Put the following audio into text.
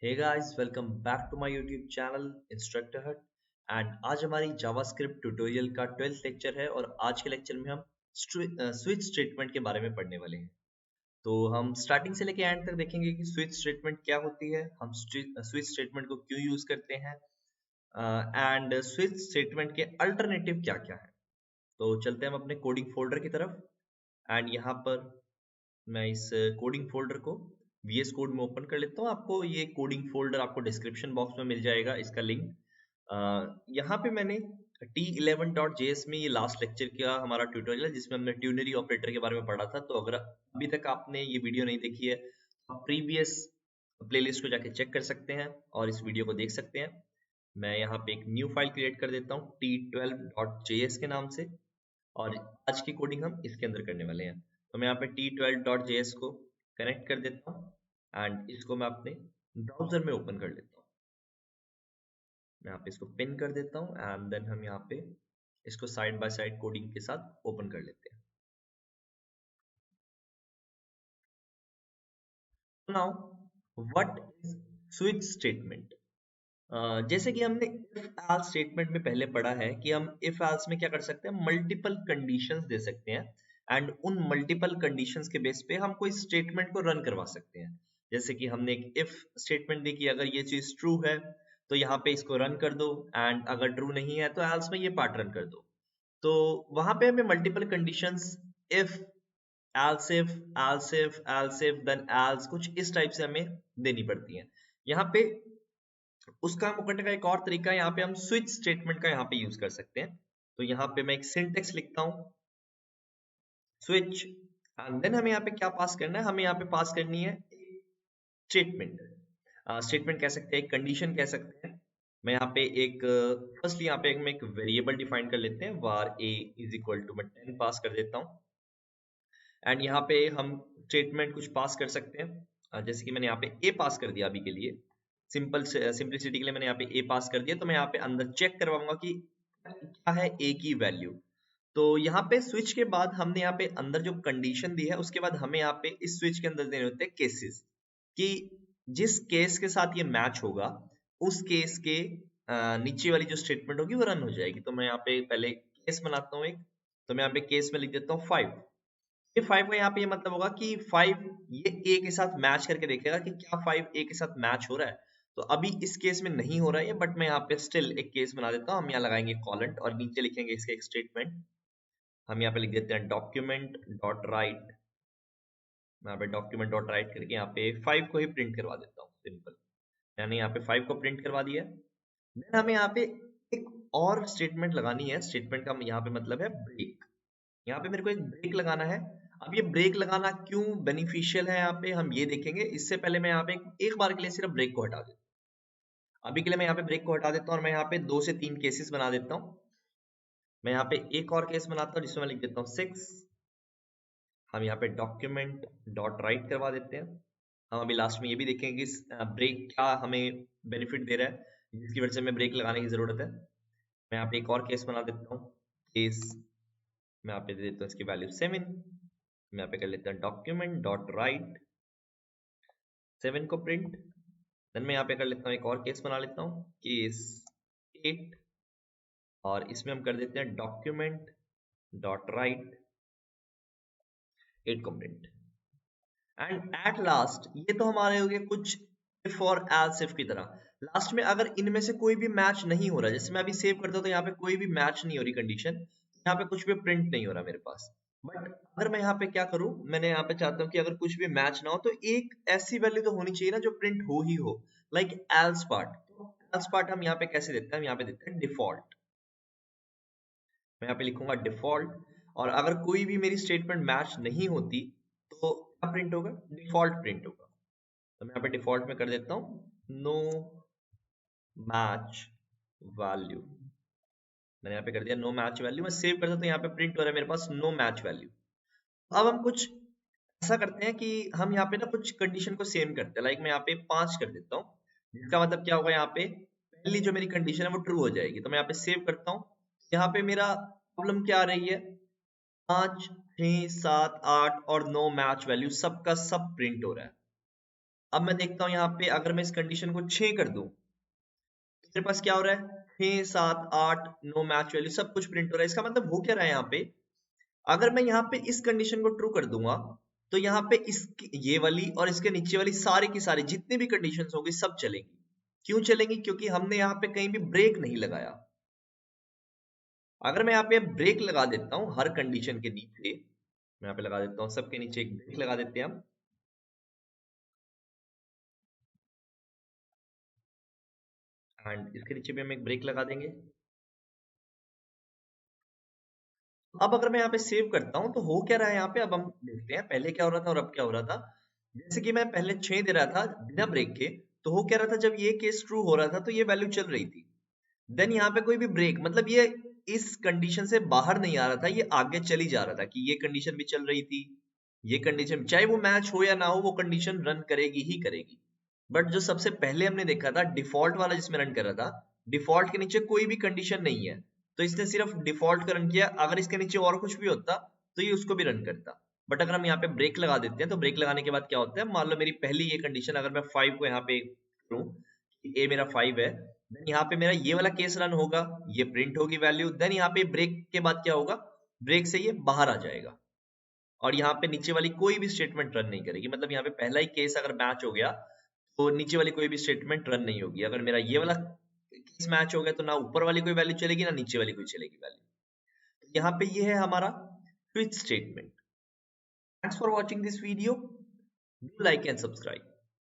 Hey guys, welcome back to my YouTube channel instructor hut. And आज हमारी JavaScript tutorial का 12th lecture है और आज के लेक्चर में हम स्विच स्टेटमेंट के बारे में पढ़ने वाले हैं। तो हम स्टार्टिंग से लेके एंड तक देखेंगे कि स्विच स्टेटमेंट क्या होती है, हम स्विच स्टेटमेंट को क्यों यूज करते हैं एंड स्विच स्टेटमेंट के अल्टरनेटिव क्या क्या है। तो चलते हैं हम अपने कोडिंग फोल्डर की तरफ। एंड यहाँ पर मैं इस कोडिंग फोल्डर को VS कोड में ओपन कर लेता हूँ। आपको ये कोडिंग फोल्डर आपको डिस्क्रिप्शन बॉक्स में मिल जाएगा, इसका लिंक। यहाँ पे मैंने T11.js में ये लास्ट लेक्चर का हमारा ट्यूटोरियल है जिसमें हमने ट्यूनरी ऑपरेटर के बारे में पढ़ा था। तो अगर अभी तक आपने ये वीडियो नहीं देखी है तो आप प्रीवियस प्लेलिस्ट को जाके चेक कर सकते हैं और इस वीडियो को देख सकते हैं। मैं यहाँ पे एक न्यू फाइल क्रिएट कर देता हूँ T12.js के नाम से, और आज की कोडिंग हम इसके अंदर करने वाले हैं। तो मैं यहाँ पे T12.js को कनेक्ट कर देता हूँ एंड इसको मैं अपने ब्राउजर में ओपन कर लेता हूँ। मैं यहाँ पे इसको पिन कर देता हूँ एंड देन हम यहाँ पे इसको साइड बाय साइड कोडिंग के साथ ओपन कर लेते हैं। Now what is switch statement? जैसे कि हमने इफ एल्स स्टेटमेंट में पहले पढ़ा है कि हम इफ एल्स में क्या कर सकते हैं, मल्टीपल कंडीशंस दे सकते हैं एंड उन मल्टीपल कंडीशंस के बेस पे हम कोई स्टेटमेंट को रन करवा सकते हैं। जैसे कि हमने एक इफ स्टेटमेंट दी कि अगर ये चीज ट्रू है तो यहाँ पे इसको रन कर दो, एंड अगर ट्रू नहीं है तो एल्स में ये पार्ट रन कर दो। तो वहां पे हमें multiple conditions if else if then else कुछ इस टाइप से हमें देनी पड़ती है। यहाँ पे उसका काम करने का एक और तरीका है, यहाँ पे हम स्विच स्टेटमेंट का यहाँ पे यूज कर सकते हैं। तो यहाँ पे मैं एक सिंटेक्स लिखता हूँ स्विच, एंड देन हमें यहाँ पे क्या पास करना है, हमें यहाँ पे पास करनी है स्टेटमेंट। स्टेटमेंट कह सकते हैं, कंडीशन कह सकते हैं। मैं यहाँ पे एक फर्स्टली यहाँ पे हम एक वेरिएबल डिफाइन कर लेते हैं, var a is equal to मैं 10 पास कर देता हूँ। एंड यहाँ पे हम स्टेटमेंट कुछ पास कर सकते हैं, जैसे कि मैंने यहाँ पे a पास कर दिया अभी के लिए, सिंपलिसिटी के लिए मैंने यहाँ पे a पास कर दिया। तो मैं यहाँ पे अंदर चेक करवाऊंगा कि क्या है a की वैल्यू। तो यहाँ पे स्विच के बाद हमने यहाँ पे अंदर जो कंडीशन दी है उसके बाद हमें यहाँ पे इस स्विच के अंदर देने होते हैं केसेस, कि जिस केस के साथ ये मैच होगा उस केस के नीचे वाली जो स्टेटमेंट होगी वो रन हो जाएगी। तो मैं यहाँ पे पहले केस बनाता हूँ एक। तो मैं यहाँ पे केस में लिख देता हूँ 5। ये 5 का यहाँ पे ये मतलब होगा कि 5 ये a के साथ मैच करके देखेगा कि क्या 5 a के साथ मैच हो रहा है। तो अभी इस केस में नहीं हो रहा है, बट मैं यहाँ पे स्टिल एक केस बना देता हूँ। हम यहाँ लगाएंगे कॉलन और नीचे लिखेंगे इसके एक स्टेटमेंट। हम यहाँ पे लिख देते हैं डॉक्यूमेंट डॉट राइट। यहाँ पे डॉक्यूमेंट डॉट राइट करके यहाँ पे 5 को ही प्रिंट करवा देता हूँ, सिंपल। मैंने यहाँ पे 5 को प्रिंट करवा दिया। देन हमें यहाँ पे एक और स्टेटमेंट लगानी है। स्टेटमेंट का यहाँ पे मतलब है ब्रेक। यहाँ पे मेरे को एक ब्रेक लगाना है। अब ये ब्रेक लगाना क्यों बेनिफिशियल है यहाँ पे हम ये देखेंगे। इससे पहले मैं यहाँ पे एक बार के लिए सिर्फ ब्रेक को हटा देता हूँ। अभी के लिए मैं यहाँ पे ब्रेक को हटा देता हूँ और मैं यहाँ पे 2 से 3 केसेस बना देता हूँ। मैं यहाँ पे एक और केस बनाता हूँ जिसमें मैं लिख देता हूँ 6। हम यहाँ पे डॉक्यूमेंट डॉट राइट करवा देते हैं। हम अभी लास्ट में ये भी देखेंगे कि ब्रेक क्या हमें बेनिफिट दे रहा है जिसकी वजह से हमें ब्रेक लगाने की जरूरत है। मैं यहाँ पे एक और केस बना देता हूँ, केस मैं यहाँ पे दे देता हूँ इसकी वैल्यू 7। मैं यहाँ पे कर लेता हूँ डॉक्यूमेंट डॉट राइट 7 को प्रिंट। देन मैं यहाँ पे कर लेता हूँ एक और केस बना लेता हूँ, केस 8, और इसमें हम कर देते हैं डॉक्यूमेंट डॉट राइट 8 को प्रिंट। एंड एट लास्ट ये तो हमारे हो गए कुछ इफ और एल्स इफ की तरह। लास्ट में अगर इनमें से कोई भी मैच नहीं हो रहा, जैसे मैं अभी सेव करता हूँ तो यहाँ पे कोई भी मैच नहीं हो रही कंडीशन, यहाँ पे कुछ भी प्रिंट नहीं हो रहा मेरे पास। बट अगर मैं यहाँ पे क्या करूँ, मैंने यहाँ पे चाहता हूँ कि अगर कुछ भी मैच ना हो तो एक ऐसी वैल्यू तो होनी चाहिए ना जो प्रिंट हो ही हो, like else part. Else part हम यहाँ पे कैसे देते हैं, हम यहाँ पे देते हैं डिफॉल्ट। मैं यहाँ पे लिखूंगा डिफॉल्ट, और अगर कोई भी मेरी स्टेटमेंट मैच नहीं होती तो क्या प्रिंट होगा, डिफॉल्ट प्रिंट होगा। तो मैं यहाँ पे डिफॉल्ट में कर देता हूँ नो मैच वैल्यू। मैंने यहाँ पे कर दिया नो मैच वैल्यू। मैं सेव करता हूँ तो यहाँ पे प्रिंट हो रहा है मेरे पास नो मैच वैल्यू। अब हम कुछ ऐसा करते हैं कि हम यहाँ पे ना कुछ कंडीशन को सेम करते हैं, लाइक मैं यहाँ पे 5 कर देता हूँ, जिसका मतलब क्या होगा, यहाँ पे पहली जो मेरी कंडीशन है वो ट्रू हो जाएगी। तो मैं यहाँ पे सेव करता हूँ। यहाँ पे मेरा प्रॉब्लम क्या आ रही है, 5, 6, 7, 8 और 9 मैच वैल्यू सबका सब प्रिंट हो रहा है। अब मैं देखता हूं यहाँ पे अगर मैं इस कंडीशन को 6 कर दूं, मेरे पास क्या हो रहा है, 6 7 8 नो मैच वैल्यू सब कुछ प्रिंट हो रहा है। इसका मतलब हो क्या रहा है यहाँ पे, अगर मैं यहाँ पे इस कंडीशन को ट्रू कर दूंगा तो यहाँ पे इसकी ये वाली और इसके नीचे वाली सारी की सारी जितनी भी कंडीशंस होंगी सब चलेंगी। क्यों चलेंगी, क्योंकि हमने यहाँ पे कहीं भी ब्रेक नहीं लगाया। अगर मैं यहाँ पे ब्रेक लगा देता हूं हर कंडीशन के नीचे, मैं यहाँ पे लगा देता हूँ सबके नीचे एक ब्रेक लगा देते हैं हम, एंड इसके नीचे भी हम एक ब्रेक लगा देंगे। अब अगर मैं यहाँ पे सेव करता हूं तो हो क्या रहा है यहाँ पे, अब हम देखते हैं पहले क्या हो रहा था और अब क्या हो रहा था। जैसे कि मैं पहले 6 दे रहा था बिना ब्रेक के, तो हो क्या रहा था, जब ये केस ट्रू हो रहा था तो ये वैल्यू चल रही थी। देन यहाँ पे कोई भी ब्रेक, मतलब ये इस कंडीशन से बाहर नहीं आ रहा था, ये आगे चली जा रहा था कि ये कंडीशन भी चल रही थी, ये कंडीशन चाहे वो मैच हो या ना हो वो कंडीशन रन करेगी ही करेगी। बट जो सबसे पहले हमने देखा था डिफॉल्ट वाला जिसमें रन कर रहा था, डिफॉल्ट के नीचे कोई भी कंडीशन नहीं है, तो इसने सिर्फ डिफॉल्ट का रन किया। अगर इसके नीचे और कुछ भी होता तो ये उसको भी रन करता। बट अगर हम यहाँ पे ब्रेक लगा देते हैं तो ब्रेक लगाने के बाद क्या होता है, मान लो मेरी पहली ये कंडीशन अगर मैं 5 को यहाँ पे करूं, ए मेरा 5 है, देन यहाँ पे मेरा ये वाला केस रन होगा, ये प्रिंट होगी वैल्यू, देन यहाँ पे ब्रेक के बाद क्या होगा, ब्रेक से ये बाहर आ जाएगा और यहाँ पे नीचे वाली कोई भी स्टेटमेंट रन नहीं करेगी। मतलब यहाँ पे पहला ही केस अगर मैच हो गया तो नीचे वाली कोई भी स्टेटमेंट रन नहीं होगी। अगर मेरा ये वाला केस मैच हो गया तो ना ऊपर वाली कोई वैल्यू चलेगी ना नीचे वाली कोई चलेगी वैल्यू। तो यहाँ पे ये है हमारा switch statement. Thanks for watching this video, do like and subscribe.